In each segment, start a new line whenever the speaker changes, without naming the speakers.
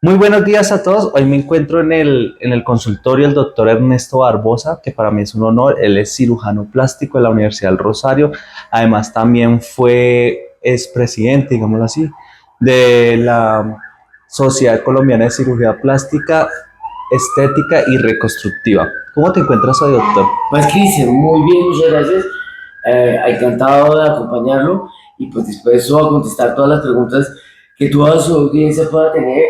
Muy buenos días a todos. Hoy me encuentro en el consultorio del doctor Ernesto Barbosa, que para mí es un honor. Él es cirujano plástico de la Universidad del Rosario. Además, también es presidente, digámoslo así, de la Sociedad Colombiana de Cirugía Plástica, Estética y Reconstructiva. ¿Cómo te encuentras hoy, doctor?
Pues Cristian, muy bien, muchas gracias. Encantado de acompañarlo y pues dispuesto a contestar todas las preguntas que toda su audiencia pueda tener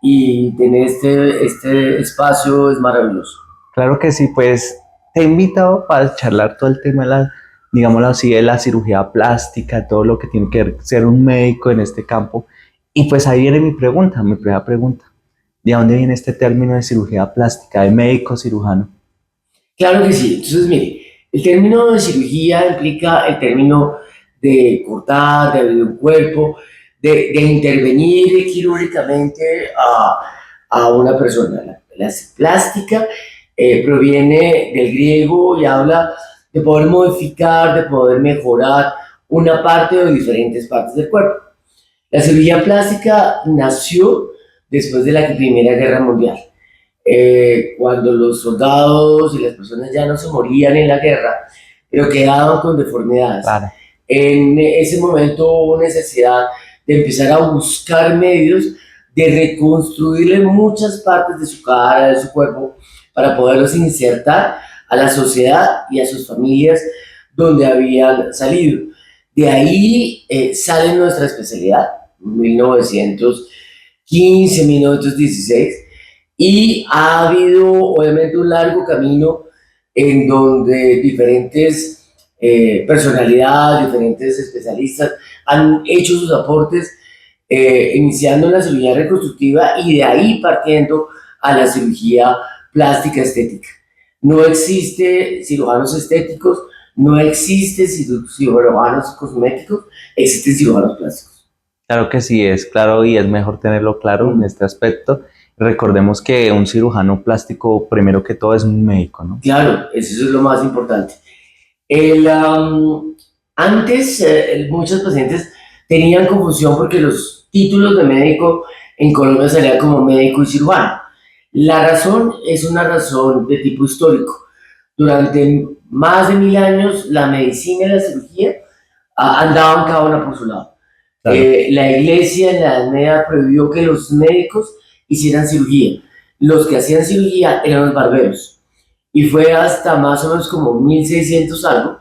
y tener este espacio es maravilloso.
Claro que sí, pues te he invitado para charlar todo el tema de digámoslo así, de la cirugía plástica, todo lo que tiene que ver ser un médico en este campo. Y pues ahí viene mi primera pregunta. ¿De dónde viene este término de cirugía plástica, de médico cirujano?
Claro que sí. Entonces, mire, el término de cirugía implica el término de cortar, de abrir un cuerpo, de intervenir quirúrgicamente a una persona. La plástica proviene del griego y habla de poder modificar, de poder mejorar una parte o diferentes partes del cuerpo. La cirugía plástica nació después de la Primera Guerra Mundial, cuando los soldados y las personas ya no se morían en la guerra, pero quedaban con deformidades.
Claro.
En ese momento hubo necesidad de empezar a buscar medios de reconstruirle muchas partes de su cara, de su cuerpo, para poderlos insertar a la sociedad y a sus familias donde habían salido. De ahí sale nuestra especialidad, 1915, 1916, y ha habido obviamente un largo camino en donde diferentes personalidades, diferentes especialistas han hecho sus aportes, iniciando en la cirugía reconstructiva y de ahí partiendo a la cirugía plástica estética. No existe cirujanos estéticos, no existe cirujanos cosméticos, existen cirujanos plásticos.
Claro que sí, es claro y es mejor tenerlo claro en este aspecto. Recordemos que un cirujano plástico, primero que todo, es un médico, ¿no?
Claro, eso es lo más importante. El, antes, muchos pacientes tenían confusión porque los títulos de médico en Colombia salían como médico y cirujano. La razón es una razón de tipo histórico. Durante más de 1000 años, la medicina y la cirugía andaban cada una por su lado.
Claro.
La iglesia en la Edad Media prohibió que los médicos hicieran cirugía. Los que hacían cirugía eran los barberos. Y fue hasta más o menos como 1600 algo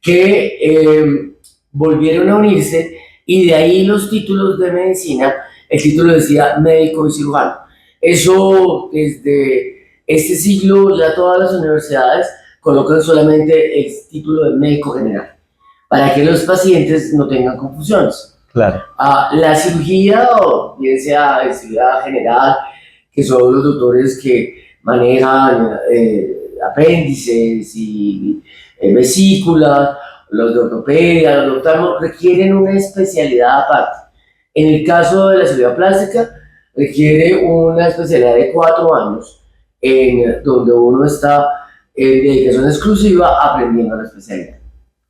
que volvieron a unirse y de ahí los títulos de medicina, el título decía médico y cirujano. Eso desde este siglo ya todas las universidades colocan solamente el título de médico general para que los pacientes no tengan confusiones.
Claro.
La cirugía, o bien sea de cirugía general, que son los doctores que manejan apéndices y vesículas, los de ortopedia, los doctores requieren una especialidad aparte. En el caso de la cirugía plástica, requiere una especialidad de 4 años, en donde uno está en dedicación exclusiva aprendiendo la especialidad.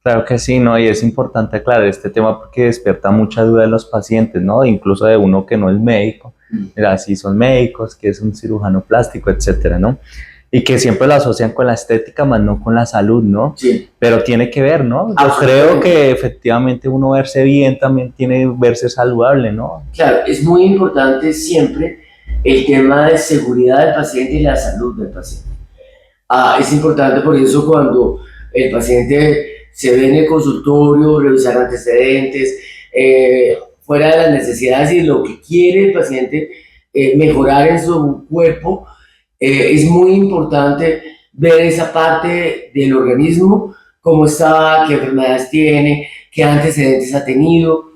Claro que sí, ¿no? Y es importante aclarar este tema porque despierta mucha duda en los pacientes, ¿no? Incluso de uno que no es médico. Mira, si son médicos, que es un cirujano plástico, etcétera, ¿no? Y que siempre lo asocian con la estética, más no con la salud, ¿no?
Sí.
Pero tiene que ver, ¿no? Yo creo que efectivamente uno verse bien también tiene verse saludable, ¿no?
Claro, es muy importante siempre el tema de seguridad del paciente y la salud del paciente. Es importante por eso cuando el paciente se ve en el consultorio, revisar antecedentes, fuera de las necesidades y lo que quiere el paciente mejorar en su cuerpo, es muy importante ver esa parte del organismo, cómo está, qué enfermedades tiene, qué antecedentes ha tenido.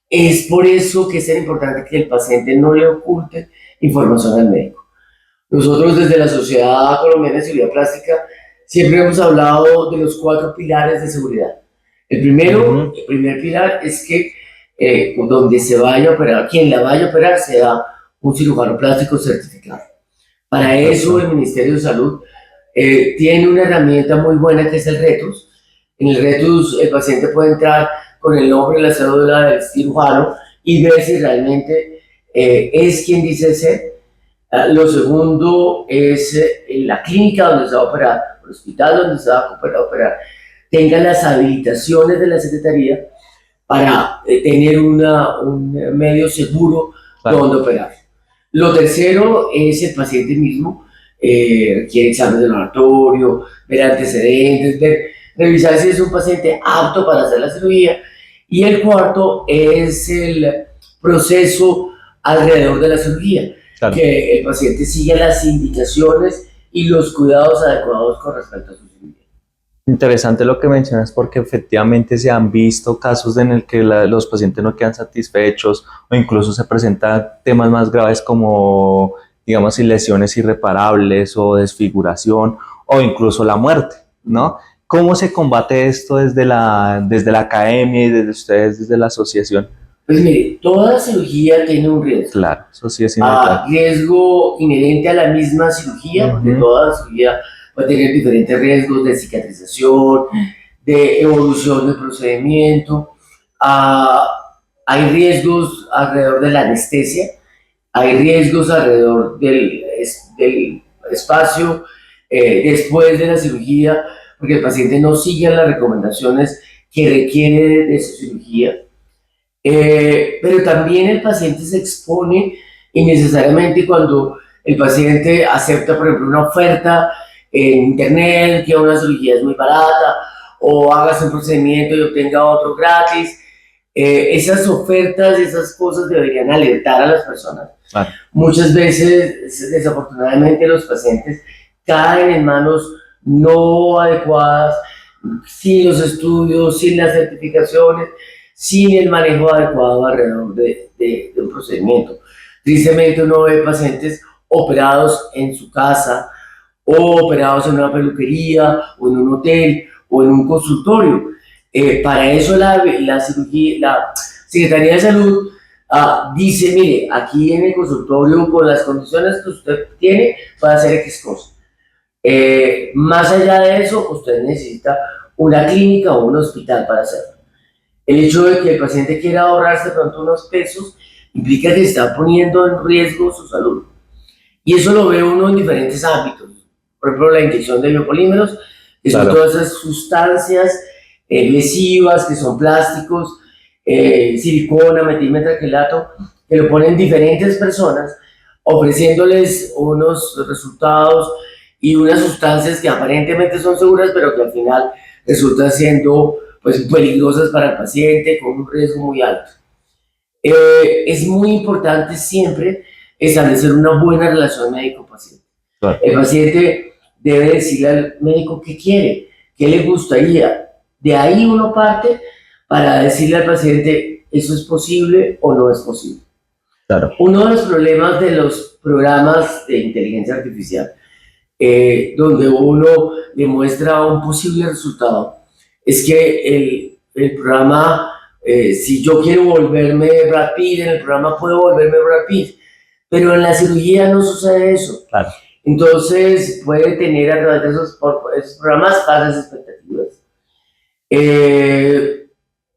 Es por eso que es importante que el paciente no le oculte información al médico. Nosotros desde la Sociedad Colombiana de Cirugía Plástica siempre hemos hablado de los 4 pilares de seguridad. El primer pilar es que donde se vaya a operar, quien la vaya a operar sea un cirujano plástico certificado. Para eso el Ministerio de Salud tiene una herramienta muy buena que es el RETUS. En el RETUS el paciente puede entrar con el nombre y la cédula del cirujano y ver si realmente es quien dice ser Lo segundo es la clínica donde se va a operar, el hospital donde se va a operar, tenga las habilitaciones de la Secretaría para tener un medio seguro donde operar. Lo tercero es el paciente mismo, requiere exámenes de laboratorio, ver antecedentes, revisar si es un paciente apto para hacer la cirugía. Y el cuarto es el proceso alrededor de la cirugía, claro, que el paciente siga las indicaciones y los cuidados adecuados con respecto a su cirugía.
Interesante lo que mencionas porque efectivamente se han visto casos en el que los pacientes no quedan satisfechos o incluso se presentan temas más graves como, digamos, lesiones irreparables o desfiguración o incluso la muerte, ¿no? ¿Cómo se combate esto desde la academia y desde ustedes, desde la asociación?
Pues mire, toda cirugía tiene un riesgo.
Claro, eso sí es inevitable.
Riesgo inherente a la misma cirugía, porque toda cirugía puede tener diferentes riesgos de cicatrización, de evolución del procedimiento. Hay riesgos alrededor de la anestesia, hay riesgos alrededor del espacio después de la cirugía, porque el paciente no sigue las recomendaciones que requiere de su cirugía. Pero también el paciente se expone innecesariamente cuando el paciente acepta, por ejemplo, una oferta en internet, que una cirugía es muy barata, o hagas un procedimiento y obtenga otro gratis. Esas ofertas, esas cosas deberían alertar a las personas. Muchas veces, desafortunadamente, los pacientes caen en manos no adecuadas, sin los estudios, sin las certificaciones, sin el manejo adecuado alrededor de un procedimiento. Tristemente uno ve pacientes operados en su casa o operados en una peluquería o en un hotel o en un consultorio. Para eso la Secretaría de Salud dice, mire, aquí en el consultorio con las condiciones que usted tiene puede hacer X cosa. Más allá de eso, usted necesita una clínica o un hospital para hacerlo. El hecho de que el paciente quiera ahorrarse pronto unos pesos implica que está poniendo en riesgo su salud. Y eso lo ve uno en diferentes ámbitos. Por ejemplo, la inyección de biopolímeros, que son todas esas sustancias lesivas, que son plásticos, silicona, metilmetacrilato, que lo ponen diferentes personas, ofreciéndoles unos resultados y unas sustancias que aparentemente son seguras, pero que al final resultan siendo pues peligrosas para el paciente con un riesgo muy alto. Es muy importante siempre establecer una buena relación médico-paciente. Claro. El paciente debe decirle al médico qué quiere, qué le gustaría. De ahí uno parte para decirle al paciente eso es posible o no es posible. Claro. Uno de los problemas de los programas de inteligencia artificial, donde uno le muestra un posible resultado, es que el programa, si yo quiero volverme Brad Pitt, en el programa puedo volverme Brad Pitt, pero en la cirugía no sucede eso. Claro. Entonces puede tener a través de esos programas falsas expectativas.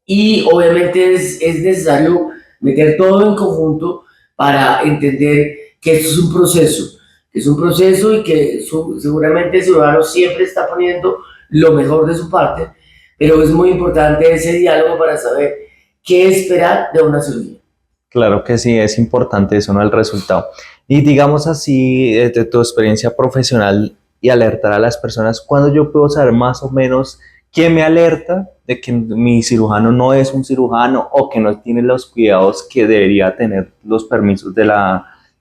Y obviamente es necesario meter todo en conjunto para entender que esto es un proceso y que seguramente el ciudadano siempre está poniendo lo mejor de su parte, pero es muy importante ese diálogo para saber qué esperar de una cirugía.
Claro que sí, es importante eso, ¿no? El resultado. Y digamos así, de tu experiencia profesional y alertar a las personas, ¿cuándo yo puedo saber más o menos qué me alerta de que mi cirujano no es un cirujano o que no tiene los cuidados que debería tener, los permisos de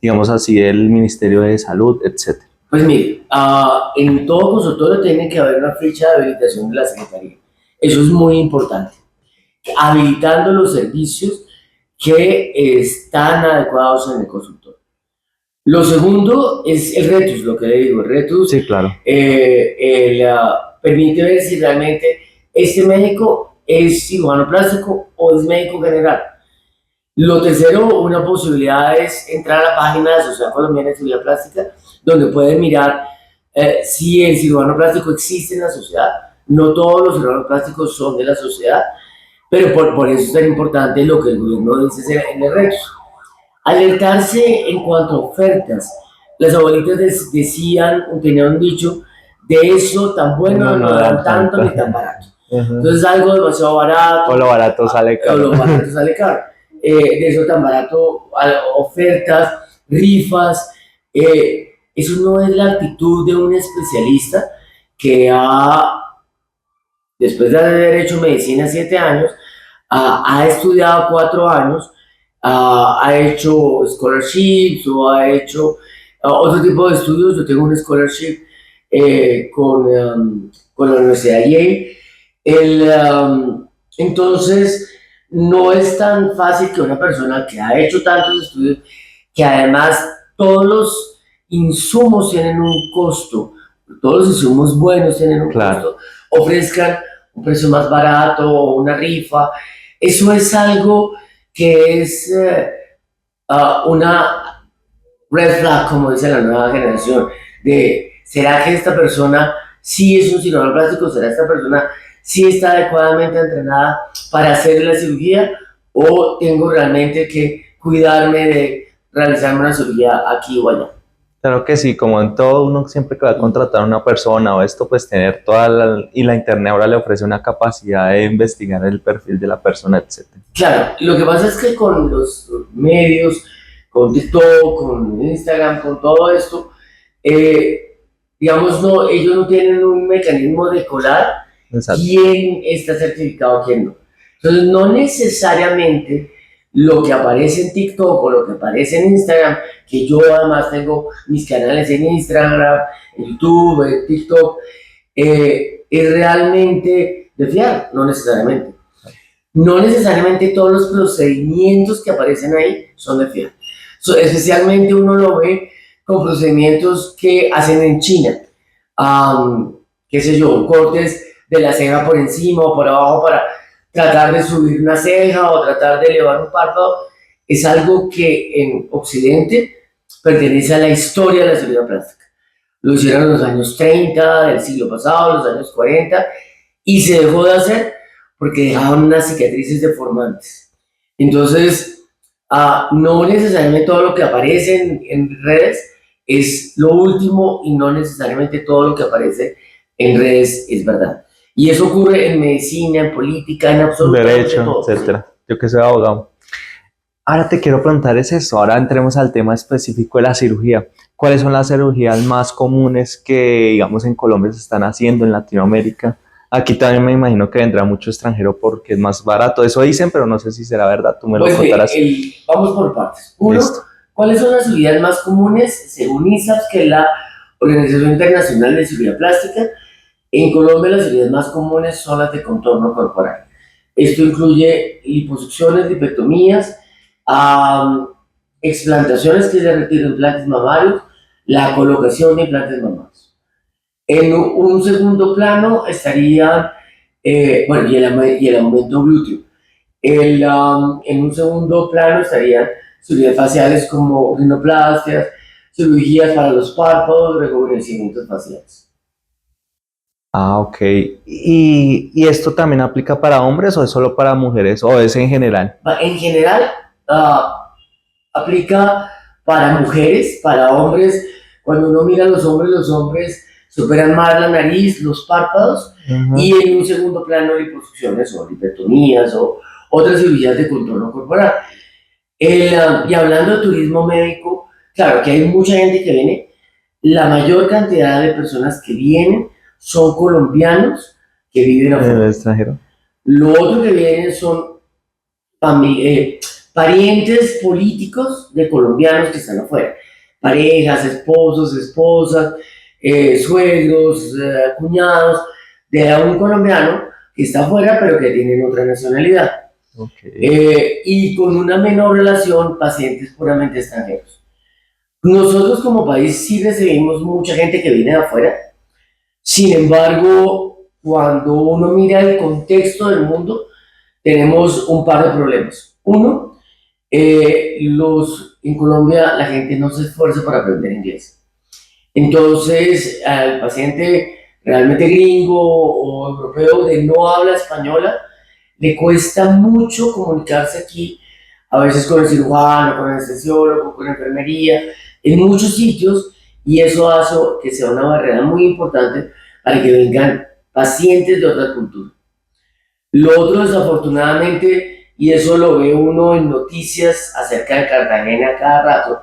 digamos así, del Ministerio de Salud, etcétera?
Pues mire, en todo consultorio tiene que haber una ficha de habilitación de la Secretaría. Eso es muy importante. Habilitando los servicios que están adecuados en el consultorio. Lo segundo es el RETUS, lo que le digo. El RETUS
sí, claro.
Permite ver si realmente este médico es cirujano plástico o es médico general. Lo tercero, una posibilidad es entrar a la página de la Sociedad Colombiana de Cirugía Plástica, donde pueden mirar si el cirujano plástico existe en la sociedad. No todos los cirujanos plásticos son de la sociedad, pero por eso es tan importante lo que el gobierno dice en el RETUS. Alertarse en cuanto a ofertas las abuelitas decían, tenían un dicho, de eso tan bueno no dan tanto ni tan barato. Entonces algo demasiado barato.
O lo barato sale
O lo
caro.
barato sale caro. De eso tan barato, ofertas, rifas. Eso no es la actitud de un especialista que después de haber hecho medicina 7 años, ha estudiado 4 años, ha hecho scholarships o ha hecho otro tipo de estudios. Yo tengo un scholarship con la Universidad de Yale. Entonces, no es tan fácil que una persona que ha hecho tantos estudios, que además todos los insumos tienen un costo, todos los insumos buenos tienen un costo, ofrezcan un precio más barato o una rifa. Eso es algo que es una red flag, como dice la nueva generación, de ¿será que esta persona sí es un cirujano plástico? ¿Será esta persona sí está adecuadamente entrenada para hacer la cirugía? ¿O tengo realmente que cuidarme de realizarme una cirugía aquí o allá?
Claro que sí, como en todo, uno siempre que va a contratar a una persona o esto, pues tener y la internet ahora le ofrece una capacidad de investigar el perfil de la persona, etc.
Claro, lo que pasa es que con los medios, con TikTok, con Instagram, con todo esto, digamos, no, ellos no tienen un mecanismo de colar quién está certificado, quién no. Entonces, no necesariamente lo que aparece en TikTok o lo que aparece en Instagram, que yo además tengo mis canales en Instagram, en YouTube, en TikTok, es realmente de fiar, no necesariamente. No necesariamente todos los procedimientos que aparecen ahí son de fiar. Especialmente uno lo ve con procedimientos que hacen en China. Qué sé yo, cortes de la ceja por encima o por abajo para tratar de subir una ceja o tratar de elevar un párpado. Es algo que en Occidente pertenece a la historia de la cirugía plástica. Lo hicieron en los años 30 del siglo pasado, los años 40, y se dejó de hacer porque dejaban unas cicatrices deformantes. Entonces, no necesariamente todo lo que aparece en redes es lo último y no necesariamente todo lo que aparece en redes es verdad. Y eso ocurre en medicina, en política, en absolutamente
derecho,
todo.
etcétera. Yo que soy abogado. Ahora te quiero preguntar es eso, ahora entremos al tema específico de la cirugía. ¿Cuáles son las cirugías más comunes que, digamos, en Colombia se están haciendo, en Latinoamérica? Aquí también me imagino que vendrá mucho extranjero porque es más barato. Eso dicen, pero no sé si será verdad. Tú me lo contarás.
Vamos por partes. Uno, ¿cuáles son las cirugías más comunes según ISAPS, que es la Organización Internacional de Cirugía Plástica? En Colombia las cirugías más comunes son las de contorno corporal. Esto incluye liposucciones, lipectomías, explantaciones, que es el retiro de implantes mamarios, la colocación de implantes mamarios. En un segundo plano estaría, bueno, y el aumento glúteo. En un segundo plano estarían cirugías faciales como rinoplastias, cirugías para los párpados, rejuvenecimientos faciales.
Ok. ¿Y esto también aplica para hombres o es solo para mujeres o es en general?
En general, aplica para mujeres, para hombres. Cuando uno mira a los hombres superan más la nariz, los párpados, y en un segundo plano liposucciones o lipectomías o otras cirugías de contorno corporal. Y hablando de turismo médico, claro que hay mucha gente que viene. La mayor cantidad de personas que vienen son colombianos que viven afuera.
En el extranjero.
Lo otro que vienen son parientes políticos de colombianos que están afuera. Parejas, esposos, esposas, suegros, cuñados de un colombiano que está afuera pero que tienen otra nacionalidad. Y con una menor relación, pacientes puramente extranjeros. Nosotros como país sí recibimos mucha gente que viene de afuera. Sin embargo, cuando uno mira el contexto del mundo, tenemos un par de problemas. Uno, en Colombia la gente no se esfuerza para aprender inglés. Entonces, al paciente realmente gringo o europeo de no habla española, le cuesta mucho comunicarse aquí, a veces con el cirujano, con el anestesiólogo, con la enfermería, en muchos sitios y eso hace que sea una barrera muy importante para que vengan pacientes de otra cultura. Lo otro, desafortunadamente, y eso lo ve uno en noticias acerca de Cartagena cada rato,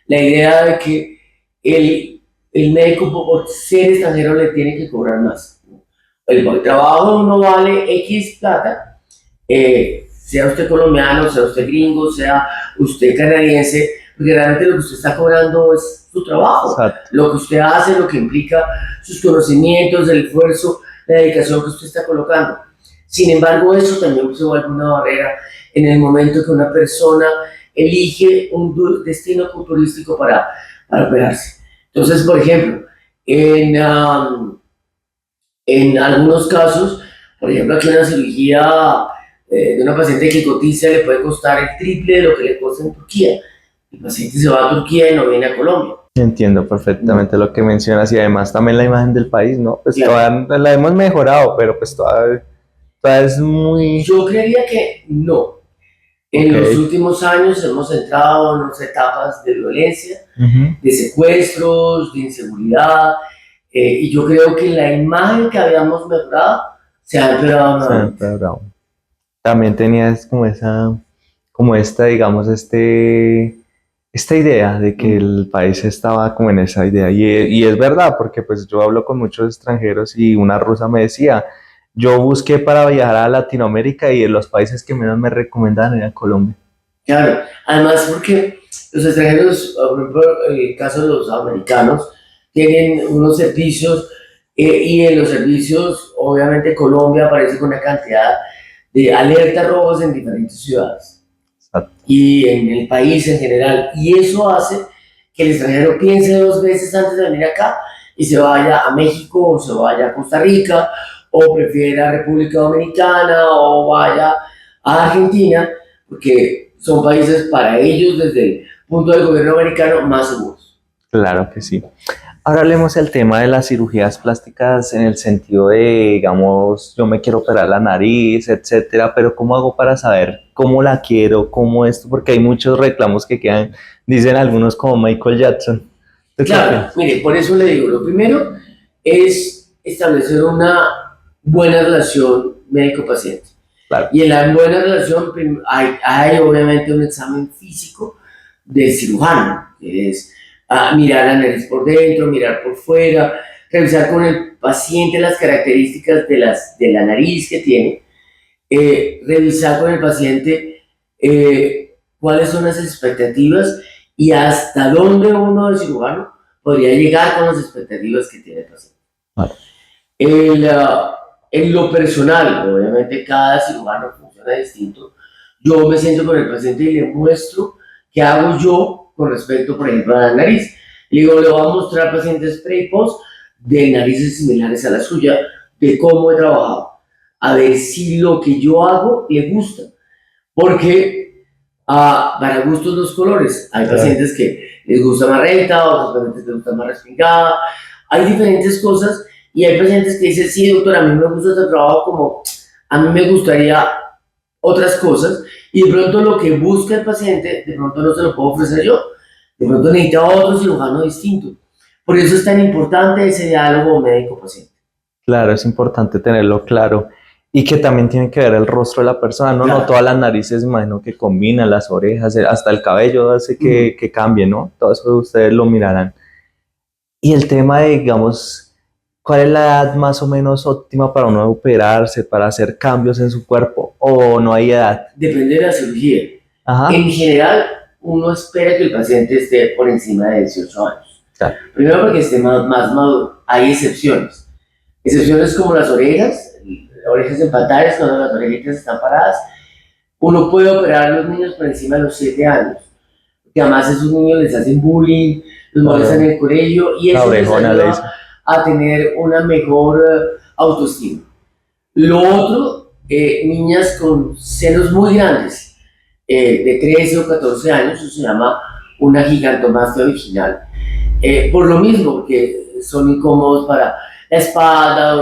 la idea de que el médico por ser extranjero le tiene que cobrar más. El trabajo no vale X plata, sea usted colombiano, sea usted gringo, sea usted canadiense, porque realmente lo que usted está cobrando es su trabajo,
Exacto.
lo que usted hace, lo que implica sus conocimientos, el esfuerzo, la dedicación que usted está colocando. Sin embargo, eso también se vuelve una barrera en el momento que una persona elige un destino turístico para operarse. Entonces, por ejemplo, en algunos casos, por ejemplo, aquí una cirugía de una paciente que cotiza le puede costar el triple de lo que le cuesta en Turquía. El paciente se va a Turquía y no viene a Colombia.
Entiendo perfectamente lo que mencionas y además también la imagen del país, ¿no? Pues
Claro.
todavía la hemos mejorado, pero pues todavía es muy...
Yo creería que no. En los
Ok.
últimos años hemos entrado en unas etapas de violencia,
Ujú.
de secuestros, de inseguridad, y yo creo que la imagen que habíamos mejorado se ha empeorado nuevamente.
Siempre bravo. También tenías como como esta, digamos, esta idea de que el país estaba como en esa idea. Y es verdad, porque pues yo hablo con muchos extranjeros y una rusa me decía, yo busqué para viajar a Latinoamérica y en los países que menos me recomendaban era Colombia.
Claro, además porque los extranjeros, por ejemplo, en el caso de los americanos, tienen unos servicios y en los servicios, obviamente Colombia aparece con una cantidad de alertas rojas en diferentes ciudades
Exacto.
y en el país en general. Y eso hace que el extranjero piense dos veces antes de venir acá y se vaya a México o se vaya a Costa Rica o prefiera República Dominicana o vaya a Argentina, porque son países para ellos desde el punto del gobierno americano más seguros.
Claro que sí. Ahora hablemos del tema de las cirugías plásticas en el sentido de, digamos, yo me quiero operar la nariz, etcétera, pero ¿cómo hago para saber cómo la quiero, cómo esto? Porque hay muchos reclamos que quedan, dicen algunos como Michael Jackson. ¿Tú qué
Claro,
opinas?
mire, por eso le digo, lo primero es establecer una buena relación médico-paciente.
Claro.
Y en la buena relación hay obviamente un examen físico del cirujano, que es mirar la nariz por dentro, mirar por fuera, revisar con el paciente las características de la nariz que tiene, revisar con el paciente cuáles son las expectativas y hasta dónde uno de cirujano podría llegar con las expectativas que tiene el paciente.
Vale.
En lo personal, obviamente cada cirujano funciona distinto. Yo me siento con el paciente y le muestro qué hago yo con respecto, por ejemplo, a la nariz. Le digo, le voy a mostrar pacientes pre y post de narices similares a la suya, de cómo he trabajado, a ver si lo que yo hago le gusta. Porque para gustos los colores. Hay pacientes que les gusta más recta, otros pacientes les gusta más respingada. Hay diferentes cosas y hay pacientes que dicen, sí, doctor, a mí me gusta este trabajo como a mí me gustaría otras cosas y de pronto lo que busca el paciente, de pronto no se lo puedo ofrecer yo. De pronto necesita otro cirujano distinto. Por eso es tan importante ese diálogo médico-paciente.
Claro, es importante tenerlo claro. Y que también tiene que ver el rostro de la persona, no,
Claro.
no todas las narices, imagino que combinan las orejas, hasta el cabello hace que cambie, ¿no? Todo eso ustedes lo mirarán. Y el tema de, digamos, ¿cuál es la edad más o menos óptima para uno operarse, para hacer cambios en su cuerpo? ¿O no hay edad?
Depende de la cirugía.
Ajá.
En general, uno espera que el paciente esté por encima de 18 años.
Claro.
Primero porque esté más maduro. Hay excepciones. Excepciones como las orejas empatadas, cuando las orejitas están paradas. Uno puede operar a los niños por encima de los 7 años. Porque además esos niños les hacen bullying, los molestan en el colegio y eso les ayuda a tener una mejor autoestima. Lo otro, niñas con senos muy grandes, de 13 o 14 años, eso se llama una gigantomastia original. Por lo mismo, que son incómodos para la espalda,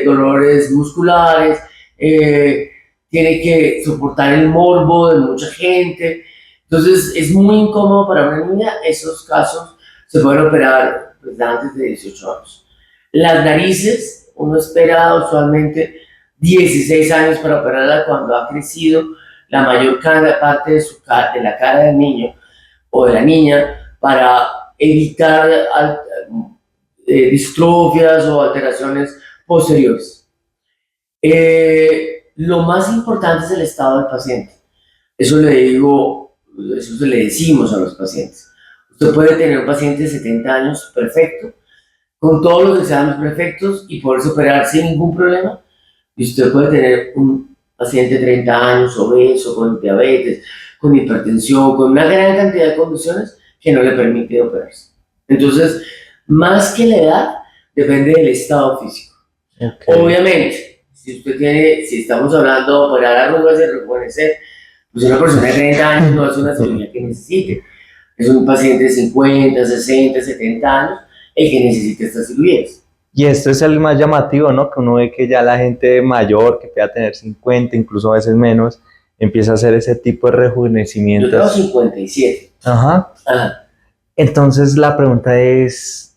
dolores musculares, tiene que soportar el morbo de mucha gente, Entonces es muy incómodo para una niña. Esos casos se pueden operar pues, antes de 18 años. Las narices, uno espera usualmente 16 años para operarla cuando ha crecido la mayor parte de la cara del niño o de la niña para evitar distrofias o alteraciones posteriores. Lo más importante es el estado del paciente. Eso le decimos a los pacientes. Usted puede tener un paciente de 70 años perfecto, con todos los exámenes perfectos y poderse operar sin ningún problema. Y usted puede tener un paciente de 30 años, obeso, con diabetes, con hipertensión, con una gran cantidad de condiciones que no le permite operarse. Entonces, más que la edad, depende del estado físico. Okay. Obviamente, si estamos hablando de operar arrugas y rejuvenecer, pues una persona de 30 años no es una cirugía que necesite. Es un paciente de 50, 60, 70 años el que necesita estas cirugías.
Y esto es el más llamativo, ¿no? Que uno ve que ya la gente mayor, que pueda tener 50, incluso a veces menos, empieza a hacer ese tipo de rejuvenecimiento.
Yo tengo 57.
Ajá. Entonces la pregunta es,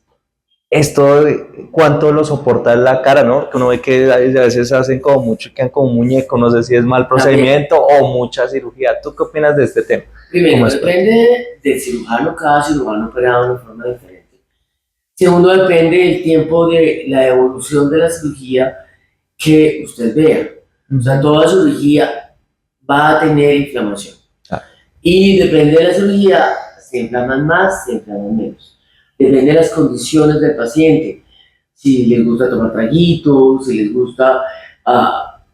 ¿esto cuánto lo soporta la cara, no? Porque uno ve que a veces hacen como mucho, quedan como muñeco, no sé si es mal procedimiento o mucha cirugía. ¿Tú qué opinas de este tema?
Primero, depende del cirujano, cada cirujano opera de una forma diferente. Segundo, depende del tiempo de la evolución de la cirugía que usted vea. O sea, toda cirugía va a tener inflamación. Y depende de la cirugía, se inflaman más, se inflaman menos. Depende de las condiciones del paciente. Si les gusta tomar traguitos, si les gusta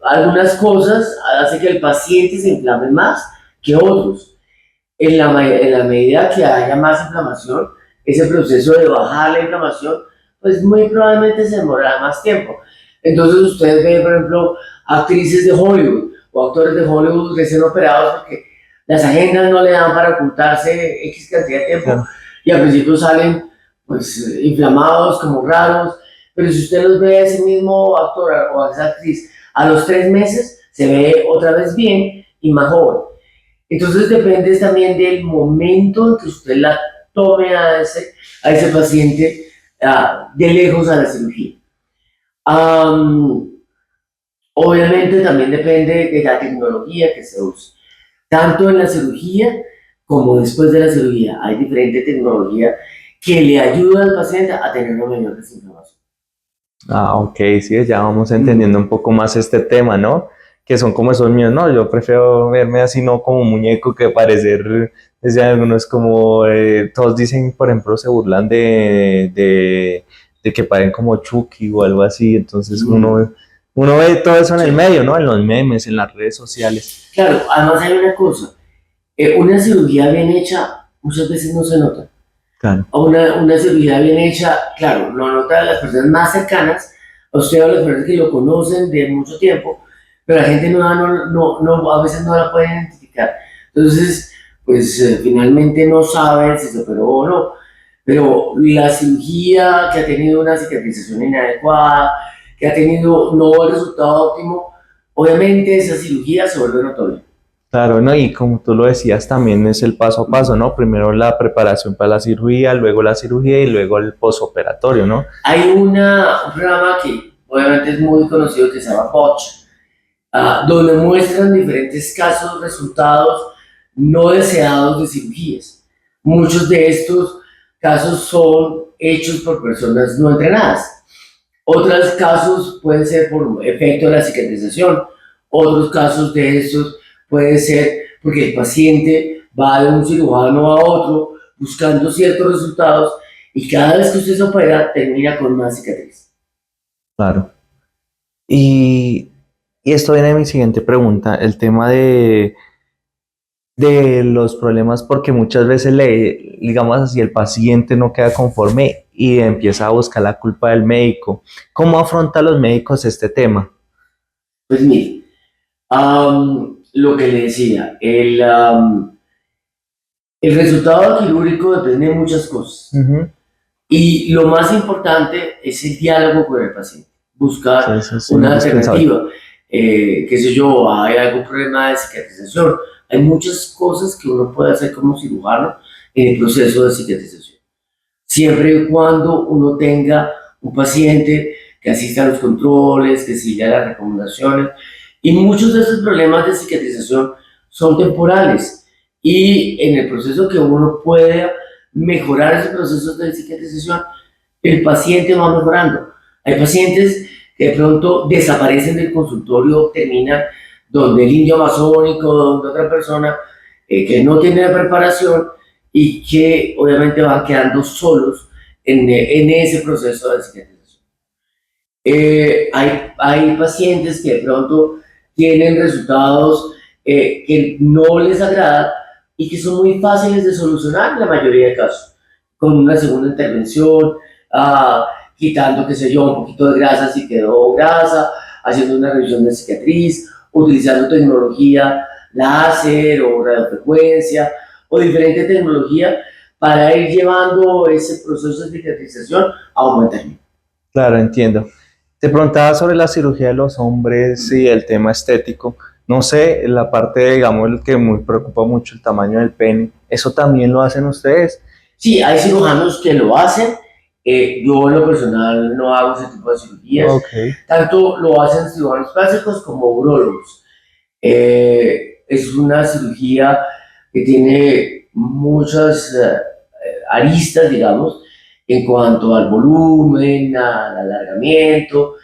algunas cosas, hace que el paciente se inflame más que otros. En la medida que haya más inflamación, ese proceso de bajar la inflamación, pues muy probablemente se demorará más tiempo. Entonces usted ve, por ejemplo, actrices de Hollywood o actores de Hollywood recién operados porque las agendas no le dan para ocultarse X cantidad de tiempo y al principio salen pues inflamados, como raros, pero si usted los ve a ese mismo actor o a esa actriz a los 3 meses, se ve otra vez bien y más joven. Entonces depende también del momento en que usted la tome a ese paciente de lejos a la cirugía. Obviamente también depende de la tecnología que se use. Tanto en la cirugía como después de la cirugía hay diferente tecnología que le ayuda al paciente a tener una menor desinflamación.
Ok, sí, ya vamos entendiendo un poco más este tema, ¿no? Que son como esos míos, no, yo prefiero verme así, no como muñeco, que parecer, decían algunos como, todos dicen, por ejemplo, se burlan de que paren como Chucky o algo así, entonces uno ve todo eso en el medio, ¿no? En los memes, en las redes sociales.
Claro, además hay una cosa, una cirugía bien hecha muchas veces no se nota.
Claro.
Una cirugía bien hecha, claro, lo notan las personas más cercanas, a usted o las personas que lo conocen de mucho tiempo, pero la gente a veces no la puede identificar. Entonces, pues finalmente no saben si se operó o no. Pero la cirugía que ha tenido una cicatrización inadecuada, que ha tenido no el resultado óptimo, obviamente esa cirugía se vuelve notoria.
Claro, ¿no? Y como tú lo decías, también es el paso a paso, ¿no? Primero la preparación para la cirugía, luego la cirugía y luego el posoperatorio, ¿no?
Hay un programa que obviamente es muy conocido que se llama Botch, donde muestran diferentes casos, resultados no deseados de cirugías. Muchos de estos casos son hechos por personas no entrenadas. Otros casos pueden ser por efecto de la cicatrización. Otros casos de estos puede ser porque el paciente va de un cirujano a otro buscando ciertos resultados y cada vez que usted se opera termina con más cicatriz.
Claro. Y esto viene de mi siguiente pregunta, el tema de los problemas, porque muchas veces digamos así, el paciente no queda conforme y empieza a buscar la culpa del médico. ¿Cómo afrontan los médicos este tema?
Pues mire, lo que le decía, el resultado quirúrgico depende de muchas cosas. Y lo más importante es el diálogo con el paciente, buscar una alternativa. Qué sé yo, hay algún problema de cicatrización, Hay muchas cosas que uno puede hacer como cirujano en el proceso de cicatrización. Siempre y cuando uno tenga un paciente que asista a los controles, que siga las recomendaciones. Y muchos de esos problemas de cicatrización son temporales. Y en el proceso que uno pueda mejorar esos procesos de cicatrización, el paciente va mejorando. Hay pacientes que de pronto desaparecen del consultorio, terminan donde el indio amazónico, donde otra persona que no tiene preparación y que obviamente van quedando solos en ese proceso de cicatrización. Hay pacientes que de pronto tienen resultados que no les agrada y que son muy fáciles de solucionar en la mayoría de casos, con una segunda intervención, quitando, qué sé yo, un poquito de grasa si quedó grasa, haciendo una revisión de cicatriz, utilizando tecnología láser o radiofrecuencia o diferente tecnología para ir llevando ese proceso de cicatrización a un buen término.
Claro, entiendo. Te preguntaba sobre la cirugía de los hombres y el tema estético. No sé, la parte, digamos, el que me preocupa mucho, el tamaño del pene. ¿Eso también lo hacen ustedes?
Sí, hay cirujanos que lo hacen. Yo en lo personal no hago ese tipo de cirugías.
Okay.
Tanto lo hacen cirujanos plásticos como urólogos. Es una cirugía que tiene muchas aristas, digamos, en cuanto al volumen, al alargamiento.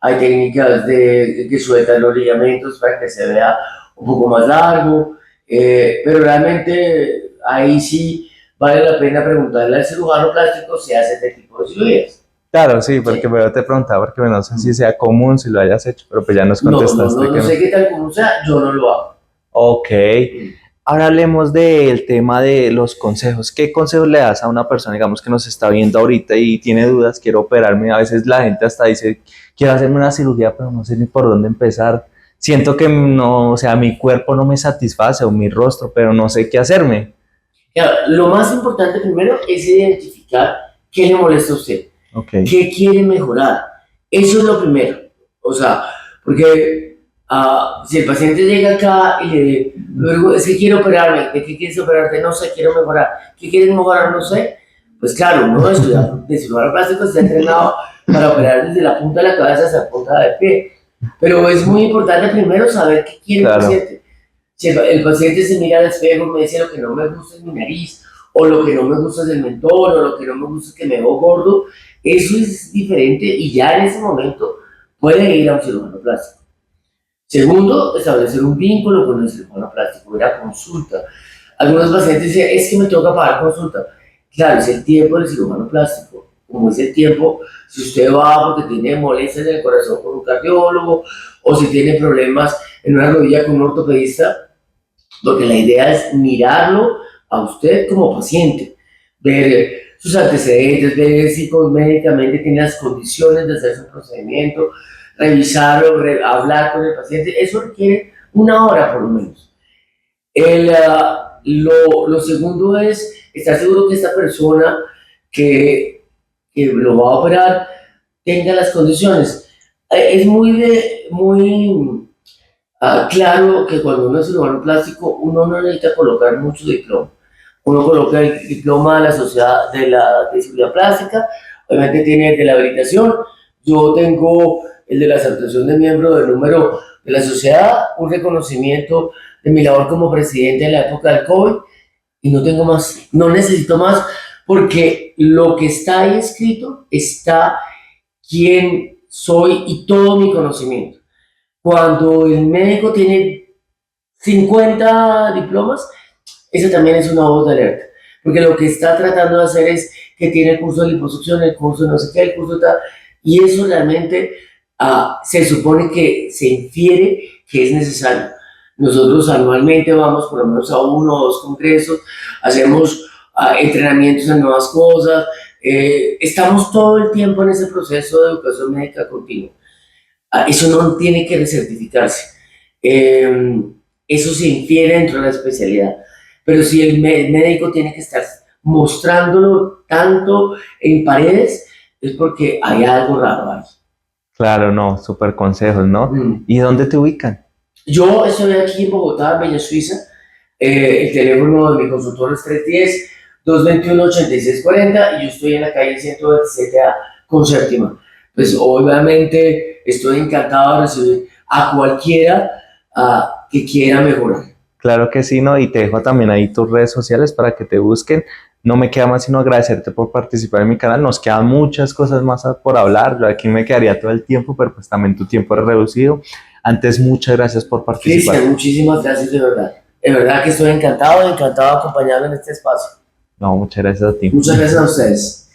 Hay técnicas que sueltan los ligamentos para que se vea un poco más largo, pero realmente ahí sí vale la pena preguntarle al cirujano plástico si hace este tipo de cirugías.
Claro, sí, porque sí. Te preguntaba, porque no sé si sea común, si lo hayas hecho, pero pues ya nos contestaste.
No sé qué tal común sea, yo no lo hago.
Ok. Ahora hablemos del tema de los consejos. ¿Qué consejos le das a una persona, digamos, que nos está viendo ahorita y tiene dudas, quiero operarme? A veces la gente hasta dice, quiero hacerme una cirugía, pero no sé ni por dónde empezar. Siento que no, o sea, mi cuerpo no me satisface o mi rostro, pero no sé qué hacerme.
Lo más importante primero es identificar qué le molesta a usted.
Okay.
¿Qué quiere mejorar? Eso es lo primero. O sea, porque si el paciente llega acá y le digo, es que quiero operarme, ¿de qué quieres operarte? No sé, quiero mejorar. ¿Qué quieres mejorar? No sé. Pues claro, uno de cirujano plástico se ha entrenado para operar desde la punta de la cabeza hasta la punta del pie. Pero es muy importante primero saber qué quiere el paciente. Si el paciente se mira al espejo y me dice lo que no me gusta es mi nariz, o lo que no me gusta es el mentón, o lo que no me gusta es que me veo gordo, eso es diferente y ya en ese momento puede ir a un cirujano plástico. Segundo, establecer un vínculo con el cirujano plástico, ir a consulta. Algunos pacientes dicen, es que me toca pagar consulta. Claro, es el tiempo del cirujano plástico. Como es el tiempo, si usted va porque tiene molestias en el corazón con un cardiólogo, o si tiene problemas en una rodilla con un ortopedista, porque la idea es mirarlo a usted como paciente, ver sus antecedentes, ver si médicamente tiene las condiciones de hacer su procedimiento, revisarlo, hablar con el paciente. Eso requiere una hora por lo menos. Lo segundo es estar seguro que esta persona que lo va a operar tenga las condiciones. Es muy claro que cuando uno es cirujano plástico, uno no necesita colocar mucho diploma. Uno coloca el diploma de la Sociedad de Cirugía Plástica, obviamente tiene el de la habilitación. Yo tengo el de la aceptación de miembro del número de la sociedad, un reconocimiento de mi labor como presidente en la época del COVID, y no tengo más, no necesito más, porque lo que está ahí escrito está quién soy y todo mi conocimiento. Cuando el médico tiene 50 diplomas, esa también es una voz de alerta, porque lo que está tratando de hacer es que tiene el curso de liposucción, el curso de no sé qué, el curso de tal, y eso realmente se supone que se infiere que es necesario. Nosotros anualmente vamos por lo menos a 1 o 2 congresos, hacemos entrenamientos en nuevas cosas, estamos todo el tiempo en ese proceso de educación médica continua. Eso no tiene que recertificarse. Eso se infiere dentro de la especialidad. Pero si el médico tiene que estar mostrándolo tanto en paredes, es porque hay algo raro ahí.
Claro, no, súper consejos, ¿no? ¿Y dónde te ubican?
Yo estoy aquí en Bogotá, Bella Suiza. El teléfono de mi consultor es 310-221-8640 y yo estoy en la calle 127A con séptima. Pues obviamente estoy encantado de recibir a cualquiera que quiera mejorar.
Claro que sí, ¿no? Y te dejo también ahí tus redes sociales para que te busquen. No me queda más sino agradecerte por participar en mi canal. Nos quedan muchas cosas más por hablar. Yo aquí me quedaría todo el tiempo, pero pues también tu tiempo es reducido. Antes, muchas gracias por participar.
Cristian, muchísimas gracias de verdad. De verdad que estoy encantado, encantado de acompañarlo en este espacio.
No, muchas gracias a ti.
Muchas gracias a ustedes.